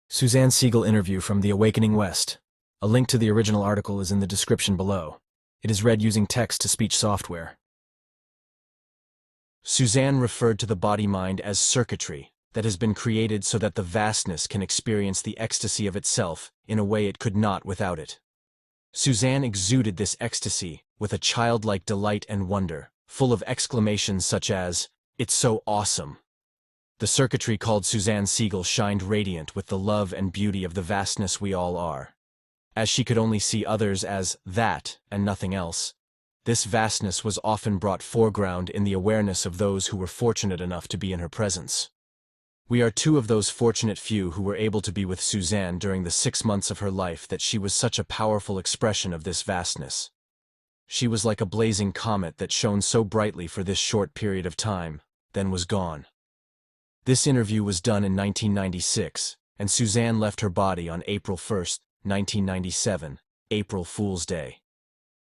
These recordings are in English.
Suzanne Segal interview from The Awakening West. A link to the original article is in the description below. It is read using text-to-speech software. Suzanne referred to the body-mind as circuitry that has been created so that the vastness can experience the ecstasy of itself in a way it could not without it. Suzanne exuded this ecstasy with a childlike delight and wonder, full of exclamations such as, "It's so awesome!" The circuitry called Suzanne Segal shined radiant with the love and beauty of the vastness we all are. As she could only see others as that and nothing else, this vastness was often brought foreground in the awareness of those who were fortunate enough to be in her presence. We are two of those fortunate few who were able to be with Suzanne during the 6 months of her life that she was such a powerful expression of this vastness. She was like a blazing comet that shone so brightly for this short period of time, then was gone. This interview was done in 1996, and Suzanne left her body on April 1, 1997, April Fool's Day.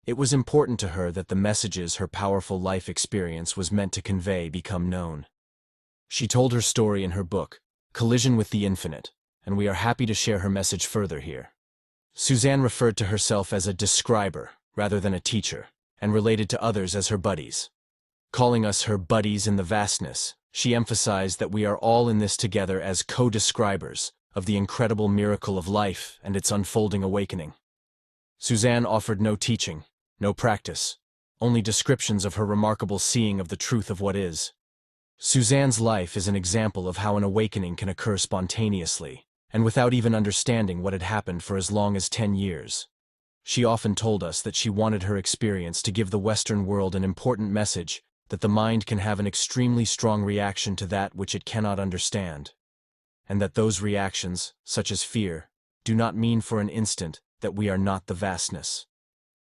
It was important to her that the messages her powerful life experience was meant to convey become known. She told her story in her book, Collision with the Infinite, and we are happy to share her message further here. Suzanne referred to herself as a describer rather than a teacher, and related to others as her buddies. Calling us her buddies in the vastness, she emphasized that we are all in this together as co-describers of the incredible miracle of life and its unfolding awakening. Suzanne offered no teaching, no practice, only descriptions of her remarkable seeing of the truth of what is. Suzanne's life is an example of how an awakening can occur spontaneously, and without even understanding what had happened for as long as 10 years. She often told us that she wanted her experience to give the Western world an important message that the mind can have an extremely strong reaction to that which it cannot understand, and that those reactions, such as fear, do not mean for an instant that we are not the vastness.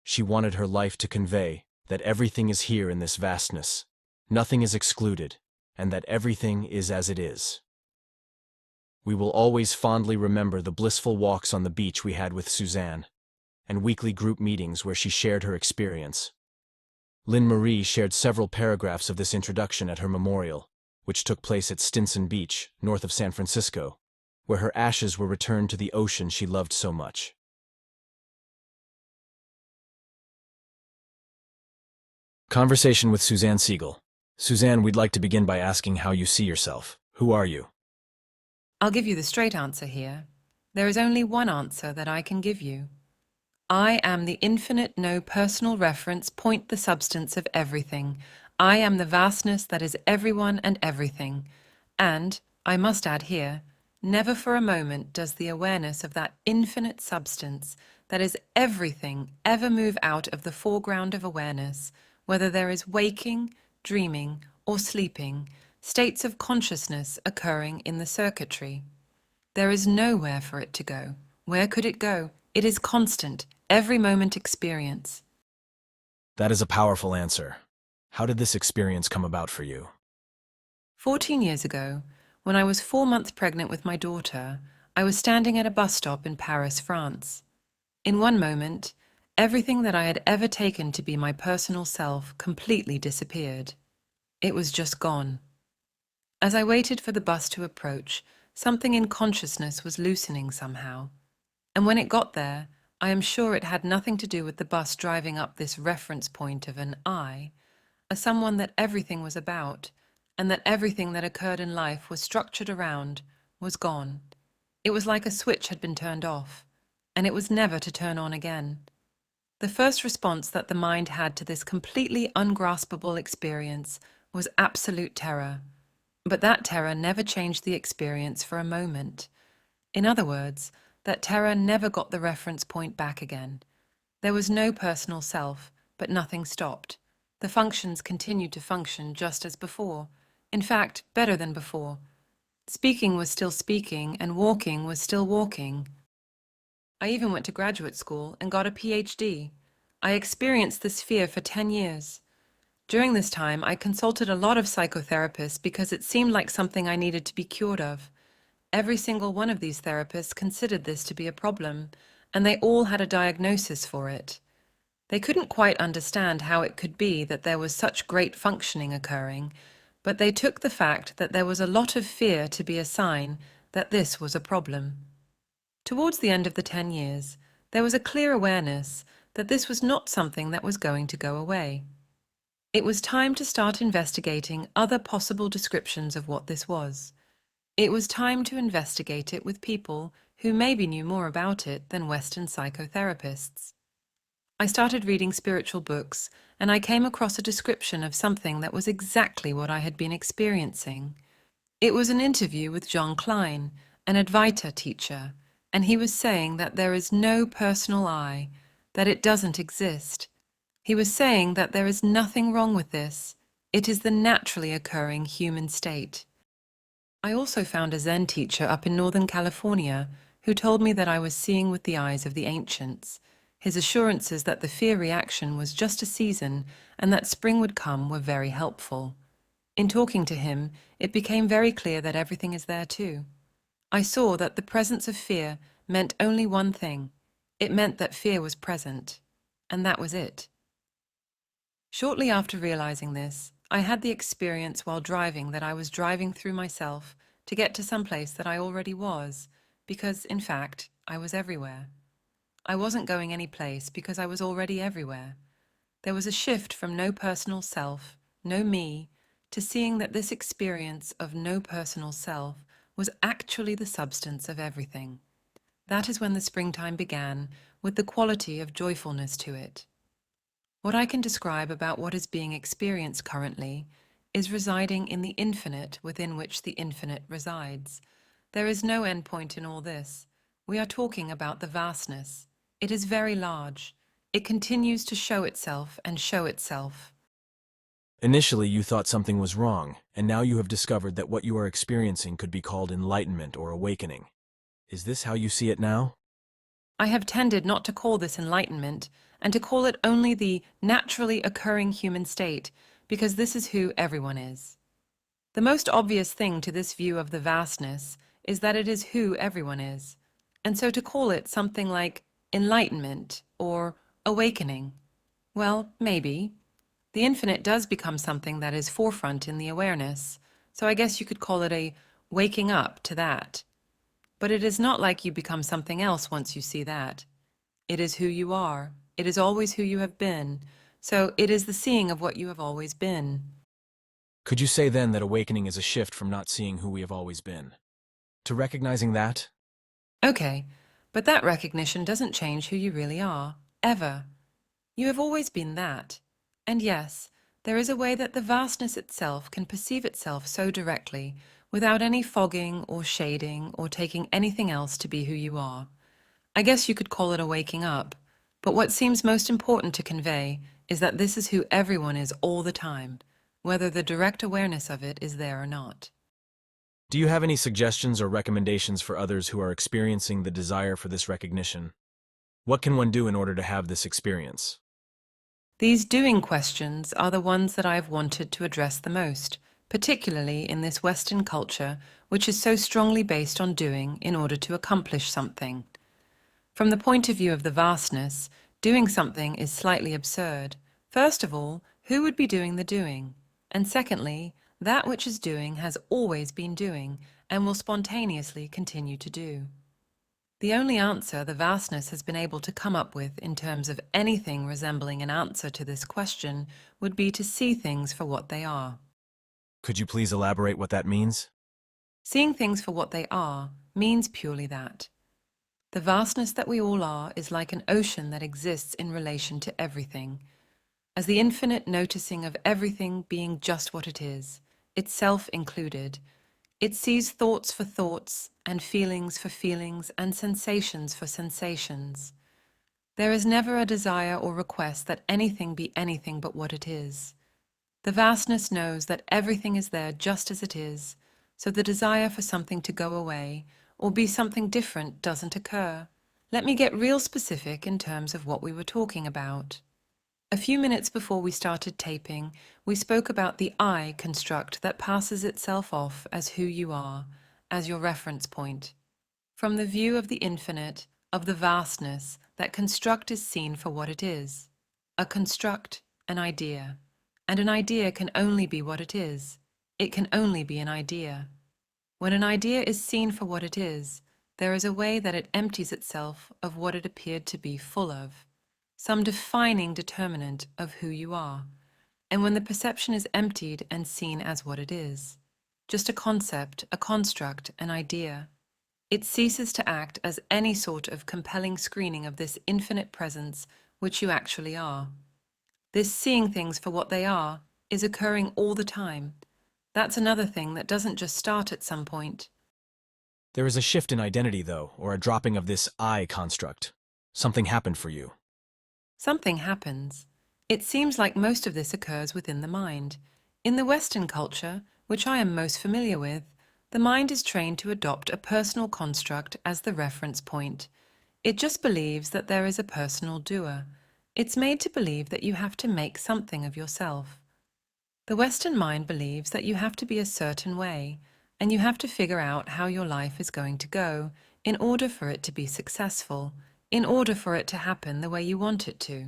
She wanted her life to convey that everything is here in this vastness, nothing is excluded, and that everything is as it is. We will always fondly remember the blissful walks on the beach we had with Suzanne, and weekly group meetings where she shared her experience. Lynn Marie shared several paragraphs of this introduction at her memorial, which took place at Stinson Beach, north of San Francisco, where her ashes were returned to the ocean she loved so much. Conversation with Suzanne Segal. Suzanne, we'd like to begin by asking how you see yourself. Who are you? I'll give you the straight answer here. There is only one answer that I can give you. I am the infinite no personal reference point the substance of everything. I am the vastness that is everyone and everything. And, I must add here, never for a moment does the awareness of that infinite substance that is everything ever move out of the foreground of awareness, whether there is waking, dreaming, or sleeping, states of consciousness occurring in the circuitry. There is nowhere for it to go. Where could it go? It is constant, every moment experience. That is a powerful answer. How did this experience come about for you? 14 years ago, when I was 4 months pregnant with my daughter, I was standing at a bus stop in Paris, France. In one moment, everything that I had ever taken to be my personal self completely disappeared. It was just gone. As I waited for the bus to approach, something in consciousness was loosening somehow. And when it got there, I am sure it had nothing to do with the bus driving up this reference point of an I, a someone that everything was about, and that everything that occurred in life was structured around, was gone. It was like a switch had been turned off, and it was never to turn on again. The first response that the mind had to this completely ungraspable experience was absolute terror. But that terror never changed the experience for a moment. In other words, that terror never got the reference point back again. There was no personal self, but nothing stopped. The functions continued to function just as before. In fact, better than before. Speaking was still speaking, and walking was still walking. I even went to graduate school and got a PhD. I experienced this fear for 10 years. During this time, I consulted a lot of psychotherapists because it seemed like something I needed to be cured of. Every single one of these therapists considered this to be a problem, and they all had a diagnosis for it. They couldn't quite understand how it could be that there was such great functioning occurring, but they took the fact that there was a lot of fear to be a sign that this was a problem. Towards the end of the 10 years, there was a clear awareness that this was not something that was going to go away. It was time to start investigating other possible descriptions of what this was. It was time to investigate it with people who maybe knew more about it than Western psychotherapists. I started reading spiritual books, and I came across a description of something that was exactly what I had been experiencing. It was an interview with John Klein, an Advaita teacher, and he was saying that there is no personal I, that it doesn't exist. He was saying that there is nothing wrong with this. It is the naturally occurring human state. I also found a Zen teacher up in Northern California who told me that I was seeing with the eyes of the ancients. His assurances that the fear reaction was just a season and that spring would come were very helpful. In talking to him, it became very clear that everything is there too. I saw that the presence of fear meant only one thing. It meant that fear was present, and that was it. Shortly after realizing this, I had the experience while driving that I was driving through myself to get to some place that I already was, because, in fact, I was everywhere. I wasn't going any place because I was already everywhere. There was a shift from no personal self, no me, to seeing that this experience of no personal self was actually the substance of everything. That is when the springtime began, with the quality of joyfulness to it. What I can describe about what is being experienced currently is residing in the infinite within which the infinite resides. There is no end point in all this. We are talking about the vastness. It is very large. It continues to show itself and show itself. Initially, you thought something was wrong, and now you have discovered that what you are experiencing could be called enlightenment or awakening. Is this how you see it now? I have tended not to call this enlightenment and to call it only the naturally occurring human state, because this is who everyone is. The most obvious thing to this view of the vastness is that it is who everyone is, and so to call it something like enlightenment or awakening, well, maybe. The infinite does become something that is forefront in the awareness, so I guess you could call it a waking up to that. But it is not like you become something else once you see that. It is who you are. It is always who you have been. So it is the seeing of what you have always been. Could you say then that awakening is a shift from not seeing who we have always been, to recognizing that? Okay, but that recognition doesn't change who you really are, ever. You have always been that. And yes, there is a way that the vastness itself can perceive itself so directly, without any fogging or shading or taking anything else to be who you are. I guess you could call it a waking up, but what seems most important to convey is that this is who everyone is all the time, whether the direct awareness of it is there or not. Do you have any suggestions or recommendations for others who are experiencing the desire for this recognition? What can one do in order to have this experience? These doing questions are the ones that I've wanted to address the most, particularly in this Western culture, which is so strongly based on doing in order to accomplish something. From the point of view of the vastness, doing something is slightly absurd. First of all, who would be doing the doing? And secondly, that which is doing has always been doing and will spontaneously continue to do. The only answer the vastness has been able to come up with in terms of anything resembling an answer to this question would be to see things for what they are. Could you please elaborate what that means? Seeing things for what they are means purely that. The vastness that we all are is like an ocean that exists in relation to everything, as the infinite noticing of everything being just what it is, itself included. It sees thoughts for thoughts, and feelings for feelings, and sensations for sensations. There is never a desire or request that anything be anything but what it is. The vastness knows that everything is there just as it is, so the desire for something to go away or be something different doesn't occur. Let me get real specific in terms of what we were talking about. A few minutes before we started taping, we spoke about the I construct that passes itself off as who you are, as your reference point. From the view of the infinite, of the vastness, that construct is seen for what it is. A construct, an idea. And an idea can only be what it is. It can only be an idea. When an idea is seen for what it is, there is a way that it empties itself of what it appeared to be full of, some defining determinant of who you are. And when the perception is emptied and seen as what it is, just a concept, a construct, an idea, it ceases to act as any sort of compelling screening of this infinite presence which you actually are. This seeing things for what they are is occurring all the time. That's another thing that doesn't just start at some point. There is a shift in identity, though, or a dropping of this I construct. Something happened for you. Something happens. It seems like most of this occurs within the mind. In the Western culture, which I am most familiar with, the mind is trained to adopt a personal construct as the reference point. It just believes that there is a personal doer. It's made to believe that you have to make something of yourself. The Western mind believes that you have to be a certain way, and you have to figure out how your life is going to go in order for it to be successful, in order for it to happen the way you want it to.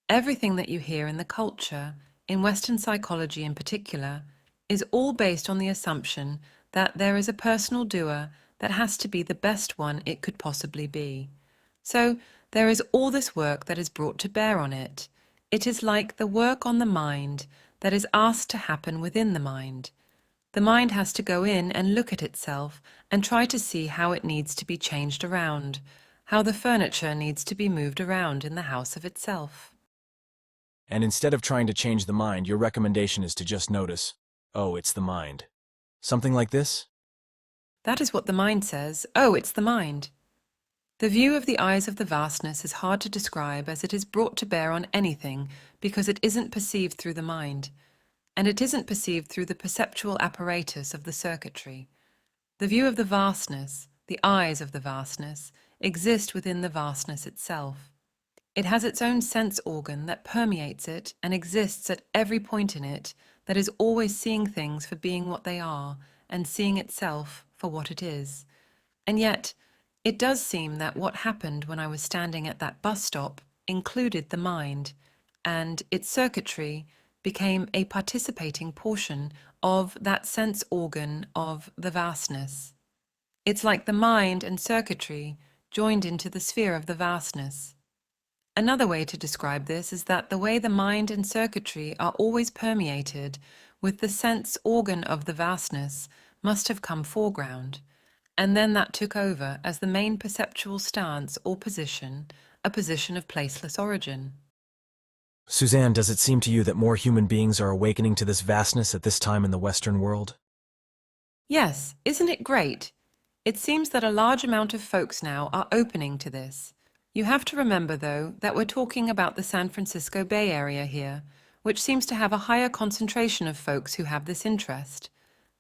Everything that you hear in the culture, in Western psychology in particular, is all based on the assumption that there is a personal doer that has to be the best one it could possibly be. So there is all this work that is brought to bear on it. It is like the work on the mind that is asked to happen within the mind. The mind has to go in and look at itself and try to see how it needs to be changed around, how the furniture needs to be moved around in the house of itself. And instead of trying to change the mind, your recommendation is to just notice, oh, it's the mind. Something like this? That is what the mind says. Oh, it's the mind. The view of the eyes of the vastness is hard to describe as it is brought to bear on anything because it isn't perceived through the mind, and it isn't perceived through the perceptual apparatus of the circuitry. The view of the vastness, the eyes of the vastness, exist within the vastness itself. It has its own sense organ that permeates it and exists at every point in it, that is always seeing things for being what they are and seeing itself for what it is. And yet, it does seem that what happened when I was standing at that bus stop included the mind, and its circuitry became a participating portion of that sense organ of the vastness. It's like the mind and circuitry joined into the sphere of the vastness. Another way to describe this is that the way the mind and circuitry are always permeated with the sense organ of the vastness must have come foreground, and then that took over as the main perceptual stance or position, a position of placeless origin. Suzanne, does it seem to you that more human beings are awakening to this vastness at this time in the Western world? Yes, isn't it great? It seems that a large amount of folks now are opening to this. You have to remember, though, that we're talking about the San Francisco Bay Area here, which seems to have a higher concentration of folks who have this interest.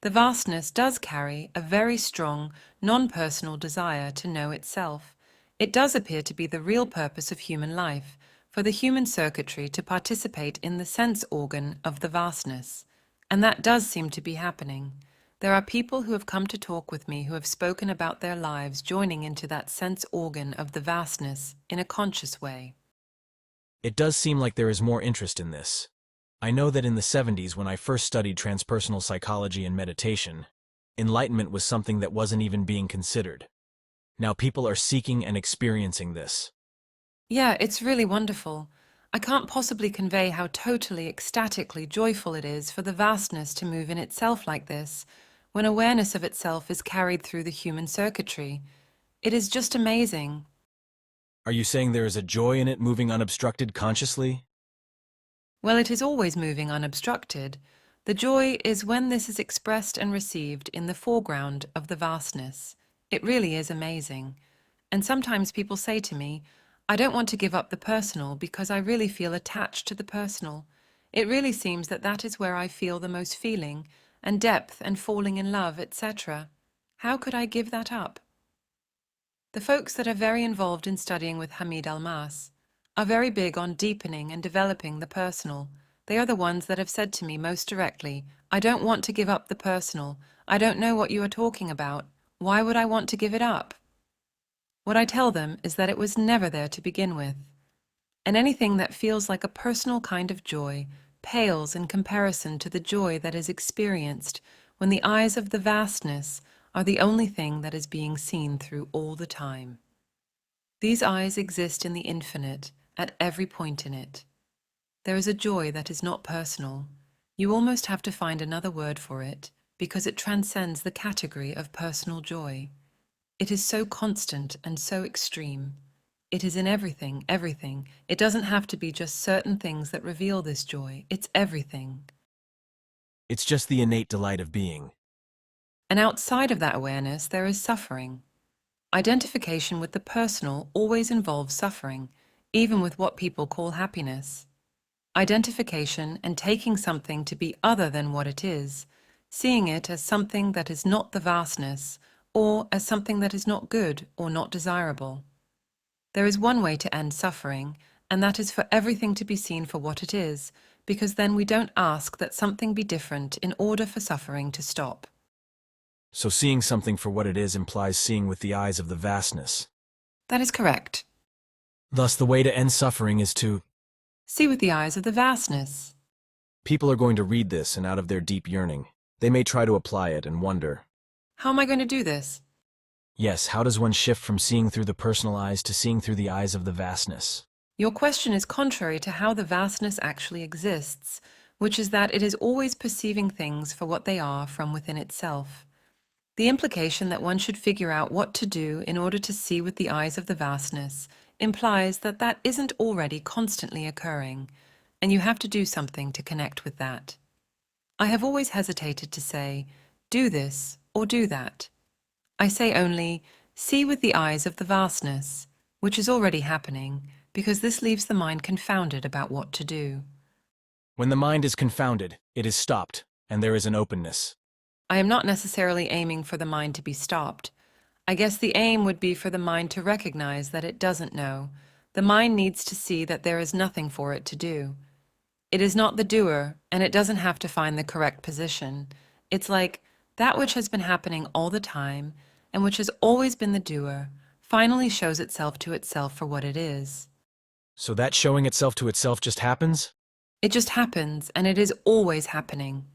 The vastness does carry a very strong, non-personal desire to know itself. It does appear to be the real purpose of human life, for the human circuitry to participate in the sense organ of the vastness. And that does seem to be happening. There are people who have come to talk with me who have spoken about their lives joining into that sense organ of the vastness in a conscious way. It does seem like there is more interest in this. I know that in the 70s, when I first studied transpersonal psychology and meditation, enlightenment was something that wasn't even being considered. Now people are seeking and experiencing this. Yeah, it's really wonderful. I can't possibly convey how totally, ecstatically joyful it is for the vastness to move in itself like this, when awareness of itself is carried through the human circuitry. It is just amazing. Are you saying there is a joy in it moving unobstructed consciously? Well, it is always moving unobstructed. The joy is when this is expressed and received in the foreground of the vastness. It really is amazing. And sometimes people say to me, I don't want to give up the personal because I really feel attached to the personal. It really seems that that is where I feel the most feeling and depth and falling in love, etc. How could I give that up? The folks that are very involved in studying with Hamid Almas are very big on deepening and developing the personal. They are the ones that have said to me most directly, I don't want to give up the personal. I don't know what you are talking about. Why would I want to give it up? What I tell them is that it was never there to begin with. And anything that feels like a personal kind of joy pales in comparison to the joy that is experienced when the eyes of the vastness are the only thing that is being seen through all the time. These eyes exist in the infinite, at every point in it. There is a joy that is not personal. You almost have to find another word for it, because it transcends the category of personal joy. It is so constant and so extreme. It is in everything, everything. It doesn't have to be just certain things that reveal this joy. It's everything. It's just the innate delight of being. And outside of that awareness, there is suffering. Identification with the personal always involves suffering, even with what people call happiness. Identification and taking something to be other than what it is, seeing it as something that is not the vastness, or as something that is not good or not desirable. There is one way to end suffering, and that is for everything to be seen for what it is, because then we don't ask that something be different in order for suffering to stop. So seeing something for what it is implies seeing with the eyes of the vastness. That is correct. Thus, the way to end suffering is to See with the eyes of the vastness. People are going to read this, and out of their deep yearning, they may try to apply it and wonder, How am I going to do this? yes, how does one shift from seeing through the personal eyes to seeing through the eyes of the vastness? Your question is contrary to how the vastness actually exists, which is that it is always perceiving things for what they are from within itself. The implication that one should figure out what to do in order to see with the eyes of the vastness implies that that isn't already constantly occurring, and you have to do something to connect with that. I have always hesitated to say, do this or do that. I say only, see with the eyes of the vastness, which is already happening, because this leaves the mind confounded about what to do. When the mind is confounded, it is stopped, and there is an openness. I am not necessarily aiming for the mind to be stopped. I guess the aim would be for the mind to recognize that it doesn't know. The mind needs to see that there is nothing for it to do. It is not the doer, and it doesn't have to find the correct position. It's like that which has been happening all the time, and which has always been the doer, finally shows itself to itself for what it is. So that showing itself to itself just happens? It just happens, and it is always happening.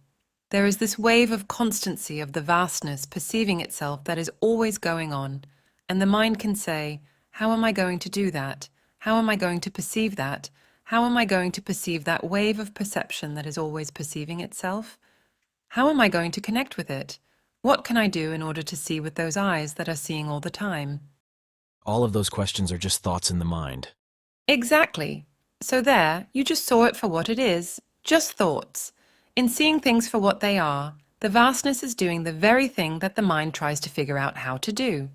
There is this wave of constancy of the vastness perceiving itself that is always going on, and the mind can say, how am I going to do that? How am I going to perceive that? How am I going to perceive that wave of perception that is always perceiving itself? How am I going to connect with it? What can I do in order to see with those eyes that are seeing all the time? All of those questions are just thoughts in the mind. Exactly. So there, you just saw it for what it is, just thoughts. In seeing things for what they are, the vastness is doing the very thing that the mind tries to figure out how to do.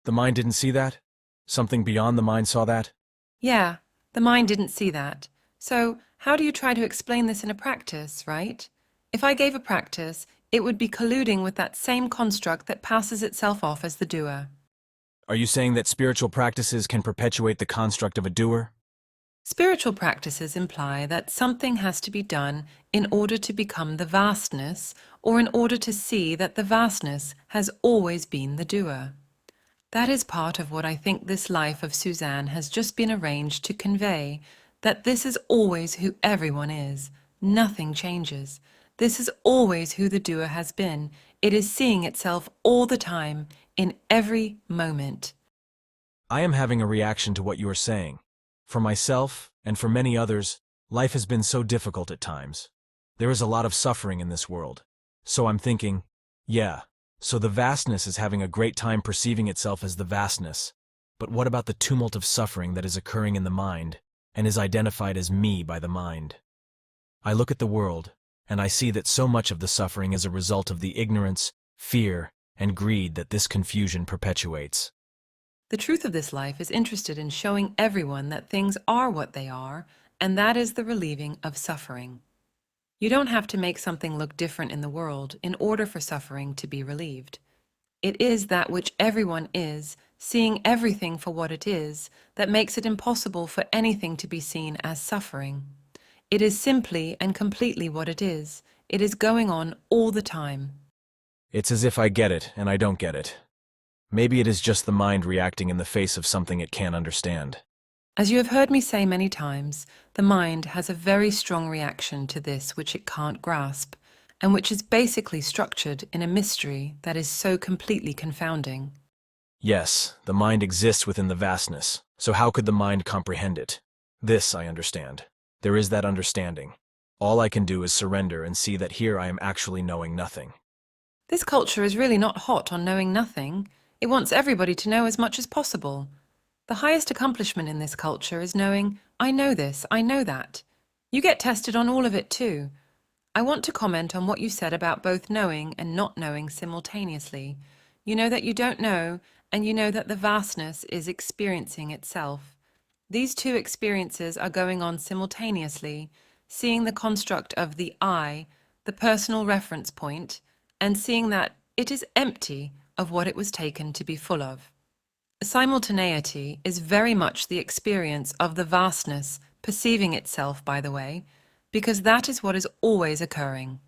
The mind didn't see that? Something beyond the mind saw that? Yeah, the mind didn't see that. So how do you try to explain this in a practice, right? If I gave a practice, it would be colluding with that same construct that passes itself off as the doer. Are you saying that spiritual practices can perpetuate the construct of a doer? Spiritual practices imply that something has to be done in order to become the vastness, or in order to see that the vastness has always been the doer. That is part of what I think this life of Suzanne has just been arranged to convey, that this is always who everyone is. Nothing changes. This is always who the doer has been. It is seeing itself all the time, in every moment. I am having a reaction to what you are saying. For myself, and for many others, life has been so difficult at times. There is a lot of suffering in this world. So I'm thinking, yeah, so the vastness is having a great time perceiving itself as the vastness. But what about the tumult of suffering that is occurring in the mind, and is identified as me by the mind? I look at the world, and I see that so much of the suffering is a result of the ignorance, fear, and greed that this confusion perpetuates. The truth of this life is interested in showing everyone that things are what they are, and that is the relieving of suffering. You don't have to make something look different in the world in order for suffering to be relieved. It is that which everyone is, seeing everything for what it is, that makes it impossible for anything to be seen as suffering. It is simply and completely what it is. It is going on all the time. It's as if I get it and I don't get it. Maybe it is just the mind reacting in the face of something it can't understand. As you have heard me say many times, the mind has a very strong reaction to this which it can't grasp, and which is basically structured in a mystery that is so completely confounding. Yes, the mind exists within the vastness, so how could the mind comprehend it? This I understand. There is that understanding. All I can do is surrender and see that here I am actually knowing nothing. This culture is really not hot on knowing nothing. It wants everybody to know as much as possible. The highest accomplishment in this culture is knowing, I know this, I know that. You get tested on all of it too. I want to comment on what you said about both knowing and not knowing simultaneously. You know that you don't know, and you know that the vastness is experiencing itself. These two experiences are going on simultaneously, seeing the construct of the I, the personal reference point, and seeing that it is empty of what it was taken to be full of. Simultaneity is very much the experience of the vastness perceiving itself, by the way, because that is what is always occurring.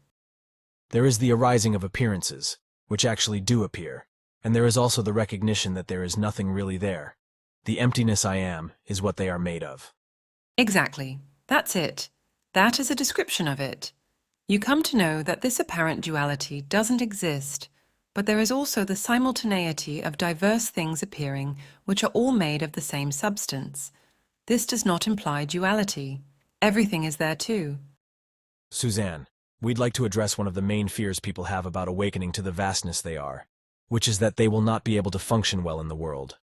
There is the arising of appearances, which actually do appear, and there is also the recognition that there is nothing really there. The emptiness I am is what they are made of. Exactly. That's it. That is a description of it. You come to know that this apparent duality doesn't exist, but there is also the simultaneity of diverse things appearing which are all made of the same substance. This does not imply duality. Everything is there too. Suzanne, we'd like to address one of the main fears people have about awakening to the vastness they are, which is that they will not be able to function well in the world.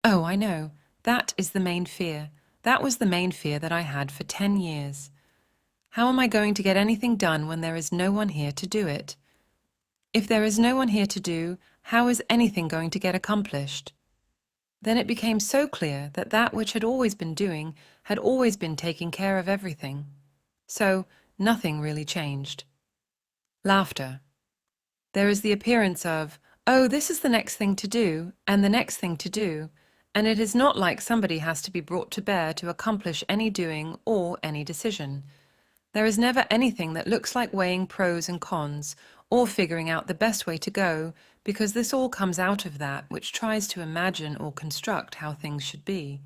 Oh, I know. That is the main fear. That was the main fear that I had for 10 years. How am I going to get anything done when there is no one here to do it? If there is no one here to do, how is anything going to get accomplished? Then it became so clear that that which had always been doing had always been taking care of everything. So nothing really changed. Laughter. There is the appearance of, oh, this is the next thing to do, and the next thing to do, and it is not like somebody has to be brought to bear to accomplish any doing or any decision. There is never anything that looks like weighing pros and cons or figuring out the best way to go, because this all comes out of that which tries to imagine or construct how things should be.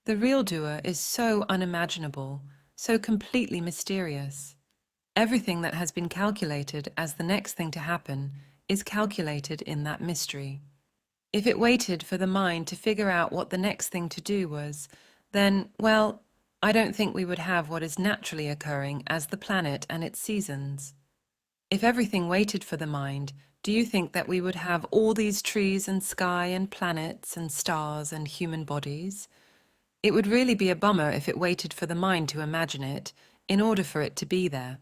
The real doer is so unimaginable, so completely mysterious. Everything that has been calculated as the next thing to happen is calculated in that mystery. If it waited for the mind to figure out what the next thing to do was, then, well, I don't think we would have what is naturally occurring as the planet and its seasons. If everything waited for the mind, do you think that we would have all these trees and sky and planets and stars and human bodies? It would really be a bummer if it waited for the mind to imagine it in order for it to be there.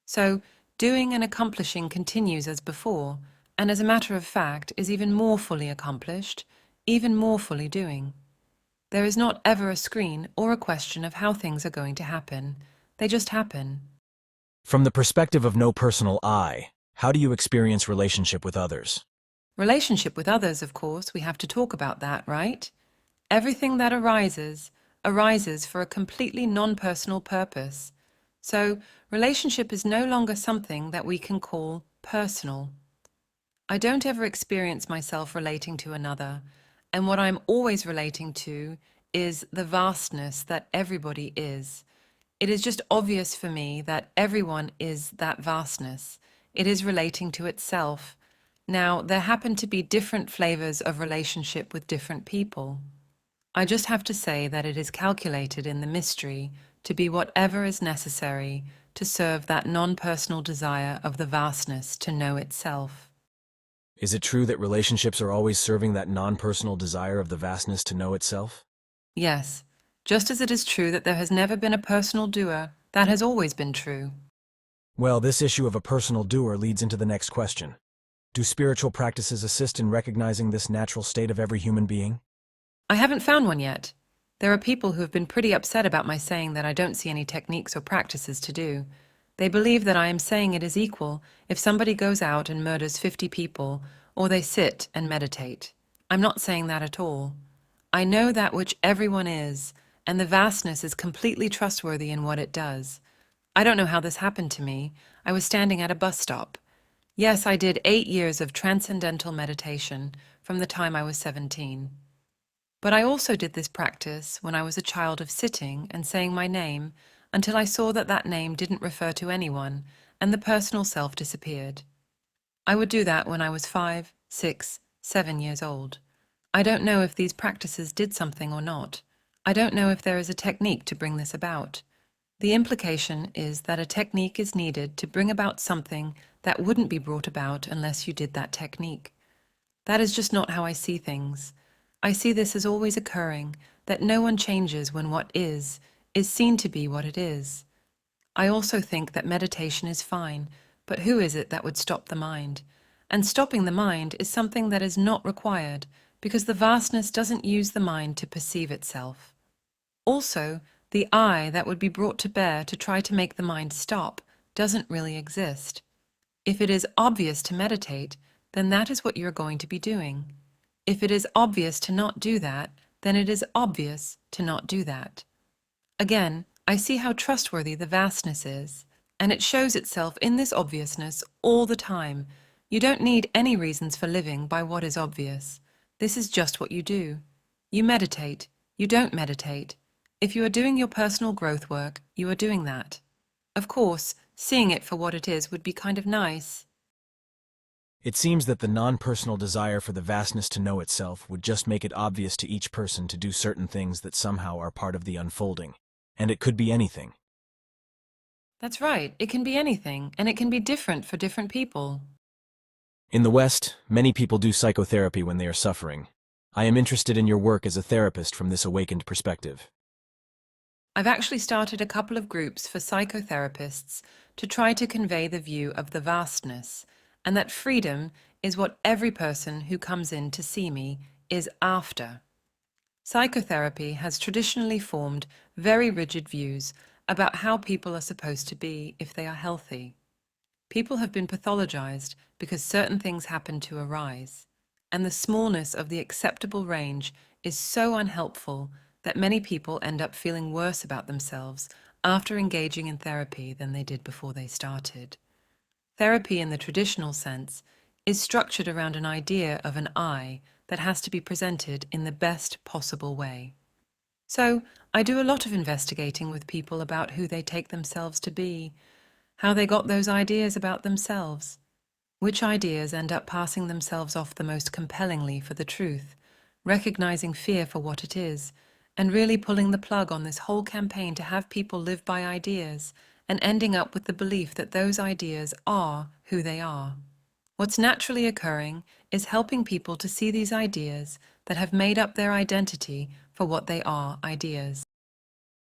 So, doing and accomplishing continues as before, and as a matter of fact is even more fully accomplished, even more fully doing. There is not ever a screen or a question of how things are going to happen. They just happen. From the perspective of no personal I, how do you experience relationship with others? Relationship with others, of course, we have to talk about that, right? Everything that arises, arises for a completely non-personal purpose. So, relationship is no longer something that we can call personal. I don't ever experience myself relating to another, and what I'm always relating to is the vastness that everybody is. It is just obvious for me that everyone is that vastness. It is relating to itself. Now, there happen to be different flavors of relationship with different people. I just have to say that it is calculated in the mystery to be whatever is necessary to serve that non-personal desire of the vastness to know itself. Is it true that relationships are always serving that non-personal desire of the vastness to know itself? Yes, just as it is true that there has never been a personal doer, that has always been true. Well, this issue of a personal doer leads into the next question. Do spiritual practices assist in recognizing this natural state of every human being? I haven't found one yet. There are people who have been pretty upset about my saying that I don't see any techniques or practices to do. They believe that I am saying it is equal if somebody goes out and murders 50 people, or they sit and meditate. I'm not saying that at all. I know that which everyone is, and the vastness is completely trustworthy in what it does. I don't know how this happened to me. I was standing at a bus stop. Yes, I did 8 years of transcendental meditation from the time I was 17. But I also did this practice when I was a child of sitting and saying my name until I saw that that name didn't refer to anyone, and the personal self disappeared. I would do that when I was 5, 6, 7 years old. I don't know if these practices did something or not. I don't know if there is a technique to bring this about. The implication is that a technique is needed to bring about something that wouldn't be brought about unless you did that technique. That is just not how I see things. I see this as always occurring, that no one changes when what is seen to be what it is. I also think that meditation is fine, but who is it that would stop the mind? And stopping the mind is something that is not required, because the vastness doesn't use the mind to perceive itself. Also, the I that would be brought to bear to try to make the mind stop doesn't really exist. If it is obvious to meditate, then that is what you're going to be doing. If it is obvious to not do that, then it is obvious to not do that. Again, I see how trustworthy the vastness is, and it shows itself in this obviousness all the time. You don't need any reasons for living by what is obvious. This is just what you do. You meditate. You don't meditate. If you are doing your personal growth work, you are doing that. Of course, seeing it for what it is would be kind of nice. It seems that the non-personal desire for the vastness to know itself would just make it obvious to each person to do certain things that somehow are part of the unfolding. And it could be anything. That's right. It can be anything, and it can be different for different people. In the West, many people do psychotherapy when they are suffering. I am interested in your work as a therapist from this awakened perspective. I've actually started a couple of groups for psychotherapists to try to convey the view of the vastness, and that freedom is what every person who comes in to see me is after. Psychotherapy has traditionally formed very rigid views about how people are supposed to be if they are healthy. People have been pathologized because certain things happen to arise, and the smallness of the acceptable range is so unhelpful that many people end up feeling worse about themselves after engaging in therapy than they did before they started. Therapy in the traditional sense is structured around an idea of an I that has to be presented in the best possible way. So, I do a lot of investigating with people about who they take themselves to be, how they got those ideas about themselves, which ideas end up passing themselves off the most compellingly for the truth, recognizing fear for what it is, and really pulling the plug on this whole campaign to have people live by ideas, and ending up with the belief that those ideas are who they are. What's naturally occurring is helping people to see these ideas that have made up their identity for what they are, ideas.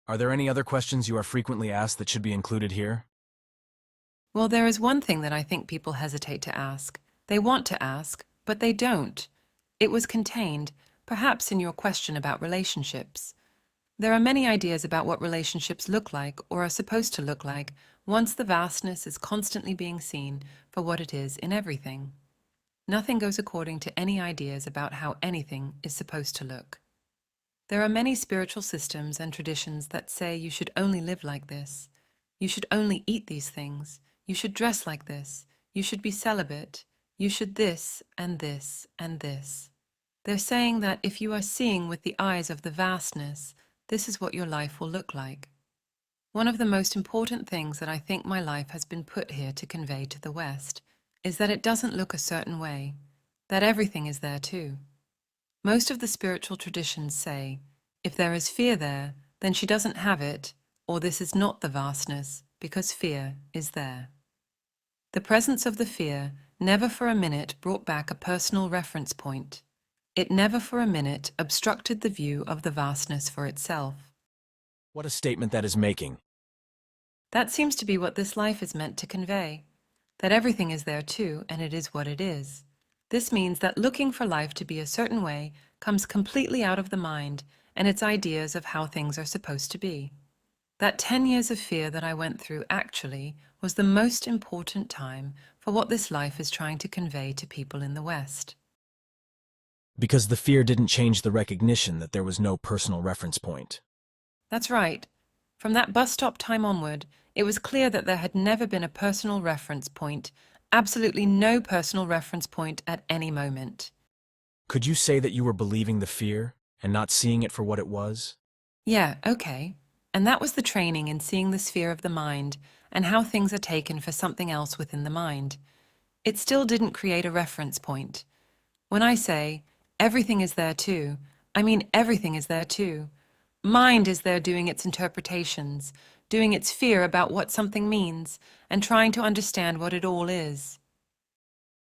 Are there any other questions you are frequently asked that should be included here? Well, there is one thing that I think people hesitate to ask. They want to ask, but they don't. It was contained, perhaps in your question about relationships. There are many ideas about what relationships look like or are supposed to look like once the vastness is constantly being seen for what it is in everything. Nothing goes according to any ideas about how anything is supposed to look. There are many spiritual systems and traditions that say you should only live like this, you should only eat these things, you should dress like this, you should be celibate, you should this and this and this. They're saying that if you are seeing with the eyes of the vastness, this is what your life will look like. One of the most important things that I think my life has been put here to convey to the West is that it doesn't look a certain way, that everything is there too. Most of the spiritual traditions say, if there is fear there, then she doesn't have it, or this is not the vastness, because fear is there. The presence of the fear never for a minute brought back a personal reference point. It never for a minute obstructed the view of the vastness for itself. What a statement that is making. That seems to be what this life is meant to convey, that everything is there too, and it is what it is. This means that looking for life to be a certain way comes completely out of the mind and its ideas of how things are supposed to be. That 10 years of fear that I went through actually was the most important time for what this life is trying to convey to people in the West. Because the fear didn't change the recognition that there was no personal reference point. That's right. From that bus stop time onward, it was clear that there had never been a personal reference point, absolutely no personal reference point at any moment. Could you say that you were believing the fear and not seeing it for what it was? Yeah, okay. And that was the training in seeing the sphere of the mind and how things are taken for something else within the mind. It still didn't create a reference point. When I say, everything is there too, I mean everything is there too. Mind is there doing its interpretations, doing its fear about what something means, and trying to understand what it all is.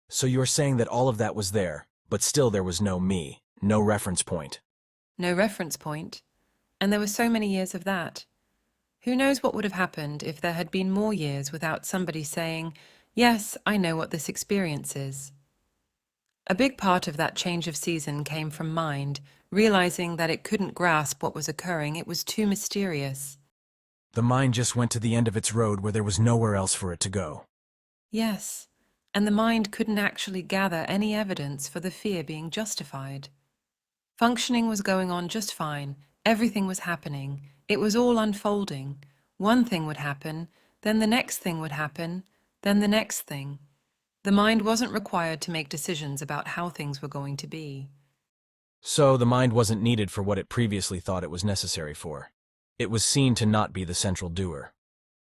So you're saying that all of that was there, but still there was no me, no reference point. No reference point. And there were so many years of that. Who knows what would have happened if there had been more years without somebody saying, "Yes, I know what this experience is." A big part of that change of season came from mind, realizing that it couldn't grasp what was occurring, it was too mysterious. The mind just went to the end of its road where there was nowhere else for it to go. Yes, and the mind couldn't actually gather any evidence for the fear being justified. Functioning was going on just fine, everything was happening, it was all unfolding. One thing would happen, then the next thing would happen, then the next thing. The mind wasn't required to make decisions about how things were going to be. So the mind wasn't needed for what it previously thought it was necessary for. It was seen to not be the central doer.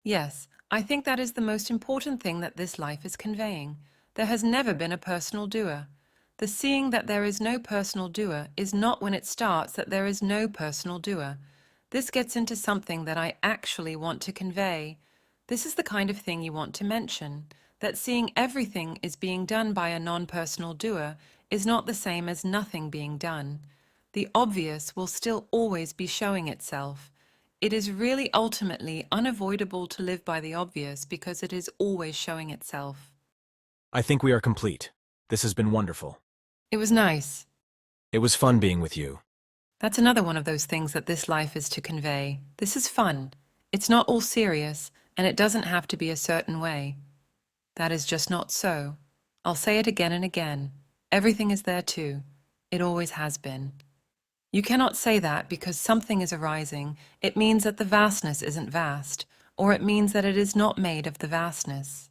Yes, I think that is the most important thing that this life is conveying. There has never been a personal doer. The seeing that there is no personal doer is not when it starts that there is no personal doer. This gets into something that I actually want to convey. This is the kind of thing you want to mention, that seeing everything is being done by a non-personal doer is not the same as nothing being done. The obvious will still always be showing itself. It is really ultimately unavoidable to live by the obvious because it is always showing itself. I think we are complete. This has been wonderful. It was nice. It was fun being with you. That's another one of those things that this life is to convey. This is fun. It's not all serious, and it doesn't have to be a certain way. That is just not so. I'll say it again and again. Everything is there too. It always has been. You cannot say that because something is arising. It means that the vastness isn't vast, or it means that it is not made of the vastness.